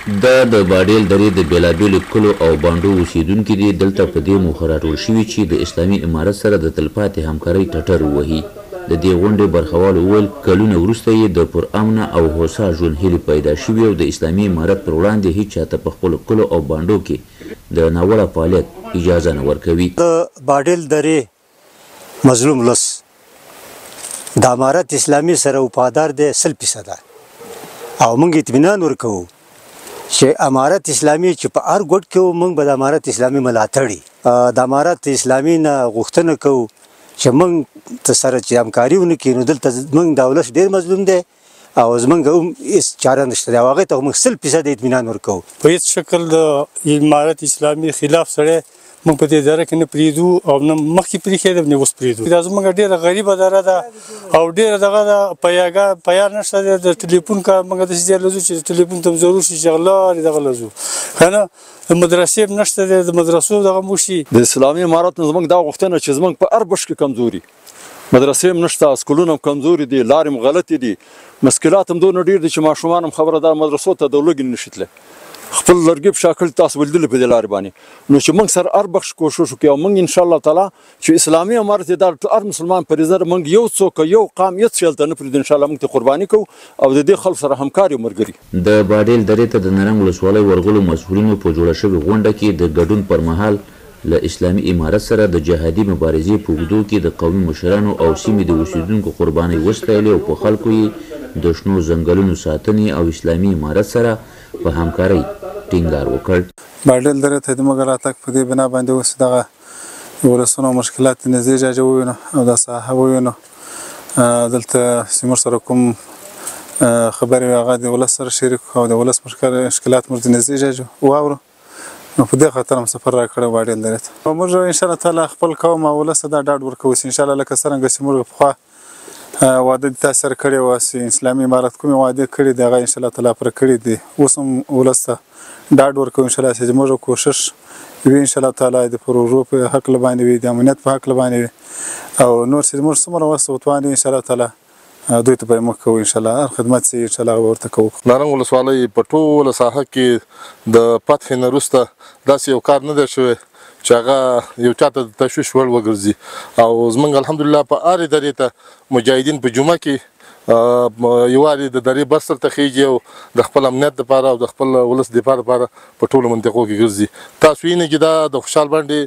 دا د باډیل درې د بیلابیلو کلو او بانډو اوسیدونکي دي. دلته په دې موخه راټول شوي چې د اسلامي امارت سره د تلپاتې همکارۍ ټټر ووهي. د دې غونډې برخوالو وویل کلونه وروسته یې د پرامنه او هوسا ژوند هیلې پیدا شوي او د اسلامي امارت پر وړاندې هیڅ چاته په خپلو کلو او بانډو کې د ناوړه فعالیت اجازه نه ورکوي. د باډیل درې مظلوم لس د امارت اسلامي سره وفادار دی 100% او موږ اطمینان ورکوو چې امارت اسلامي چې په هر ګوټ کې موږ به د امارت اسلامي ملاتړي د امارت اسلامي نه غوښتنه کوو چې موږ سره چې همکاري ونه کړي. نو دلته موږ د ولس ډېر مظلوم دی او زموږ هم هېڅ چاره نشته دی او هغې ته موږ 100% اطمینان ورکوو. په هېڅ شکل د امارت اسلامي خلاف سړی موږ په دې اداره کې نه پرېږدو او نه مخکې پرېښېدم نه اوس پرېږدو. دا زموږ ډېره غریبه اداره ده او ډېره دغه ده پیار نشته دی. د ټلیفون کار موږ داسې ځای لځو چې د ټلیفون ته هم ضرور شي چې لارې دغه لځو که نه د مدرسې هم نشته دی. د مدرسو دغه هم وشي. د اسلامي امارت نه زموږ دا غوښتنه چې زموږ په هر بش کې کمزوري مدرسې هم نشته، سکولونه هم کمزوري دي، لارې هم غلطې دي، مشکلات هم دونه ډېر دي چې ماشومان هم خبردار مدرسو ته د لوږې نه شي تللی. خپل لرګي په شاکل تاسو ولیدل په دې لارې باندې. نو چې موږ سره هر بخش کوشش وکړو او موږ ان شاء الله تعالی چې اسلامي امارت د هر مسلمان په نظر موږ یو څوک یو قام یو څه نه پرېږدو. ان شاء الله موږ ته قرباني کوو او د دې خلکو سره همکاري مرګري. د باډیل درې ته د نرنګ ولسوالۍ ورغلو مسؤلینو په جوړه شوې غونډه کې د ګډون پر مهال له اسلامي امارت سره د جهادي مبارزې په اوږدو کې د قومي مشرانو او سیمې د اوسیدونکو قربانۍ وستایلې او په خلکو یې د شنو ځنګلونو ساتنې او اسلامي امارت سره په همکارۍ ټینګار وکړ. باډیل درې ته د موږ راتګ په دې بنا باندې اوس دغه ولسونه مشکلات نږدې جاجه ووینو او دا ساحه ووینو. دلته چې موږ سره کوم خبرې وې هغه د ولس سره شریک او د ولس مشکلات موږ د نږدې جاجه واورو. نو په دې خاطر هم سفر راکړی باډیل درې ته. موږ ان شاء الله تعالی خپل قوم او ولس ته دا ډاډ ورکوو چې ان شاء الله لکه څرنګه چې موږ پخوا واده د تاسو سره کړی وه چې اسلامي امارت کومې وعدې کړي دي هغه ان شاء الله تعالی پوره کړي دي. اوس هم ولس ته ډاډ ورکوو ان شاء الله چې زموږ کوشش وي ان شاء الله تعالی د پروژو په هکله باندې وي، د امنیت په هکله باندې وي او نور چې زموږ څومره وس وتواني ان شاء الله تعالی دوی ته به موږ کوو. ان شاء الله هر خدمت چې ان شاء الله ورته کوو. نارنګ ولسوالۍ په ټوله ساحه کې د فتح نه وروسته داسې یو کار نه دی شوی چې هغه یو چاته د تشویش وړ وګرځي او زموږ الحمدلله په هرې درې ته مجاهدین په جمعه کې یووالي د درې بر سر ته خیږي او د خپل امنیت دپاره او د خپل ولس دفاع دپاره په ټولو منطقو کې ګرځي. تاسو وینئ چې دا د خوشحال باندې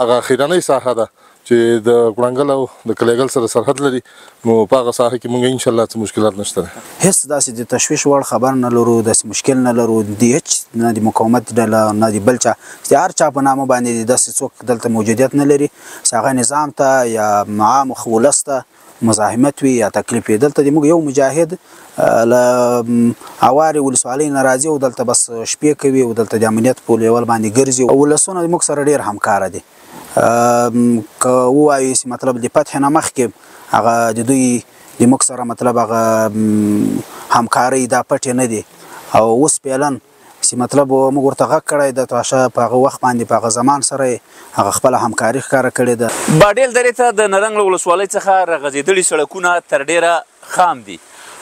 هغه اخرنۍ ساحه ده چې د ګړنګل او د کلیګل سره سرحد لري. نو په هغه ساحه کې موږ ان شاء الله څه مشکلات نشته. هیڅ داسې د تشویش وړ خبر نه لرو، داسې مشکل نه لرو. د هیڅ نه د مقاومت ډله نه د بل چا د هر چا په نامه باندې داسې څوک دلته موجودیت نه لري چې هغه نظام ته یا عام ولس ته مزاحمت وي یا تکلیف وي. دلته موږ یو مجاهد له هوارې ولسوالۍ نه راځي او دلته بس شپې کوي او دلته د امنیت په لیول باندې ګرځي او ولسونه موږ سره ډېر همکاره دي. که ووایو چې مطلب د فتح نه مخکې هغه د دوی د موږ سره مطلب هغه همکارۍ دا پټې نه دي او اوس فعلا چې مطلب موږ ورته غږ کړی د تاشه په هغه وخت باندې په هغه زمان سره هغه خپله همکاري ښکاره کړې ده. باډیل درې ته د نرنګ له ولسوالۍ څخه رغځېدلي سړکونه تر ډېره خام دي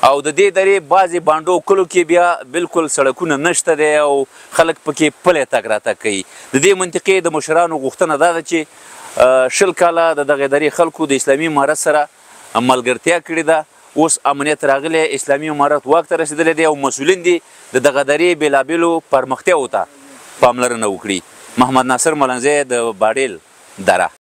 او د دې درې بعضې بانډو کلو کې بیا بالکل سړکونه نشته دی او خلک پکې پلی تګ راتګ کوي. د دې منطقې د مشرانو غوښتنه دا ده چې 20 کاله د دغې درې خلکو د اسلامي امارت سره ملګرتیا کړې ده. اوس امنیت راغلی، اسلامي امارت واک ته رسېدلی دی او مسؤلین دي د دغه درې بېلابېلو پرمختیاوو ته پاملرنه وکړي. محمد ناصر ملنګزی د باډیل دره.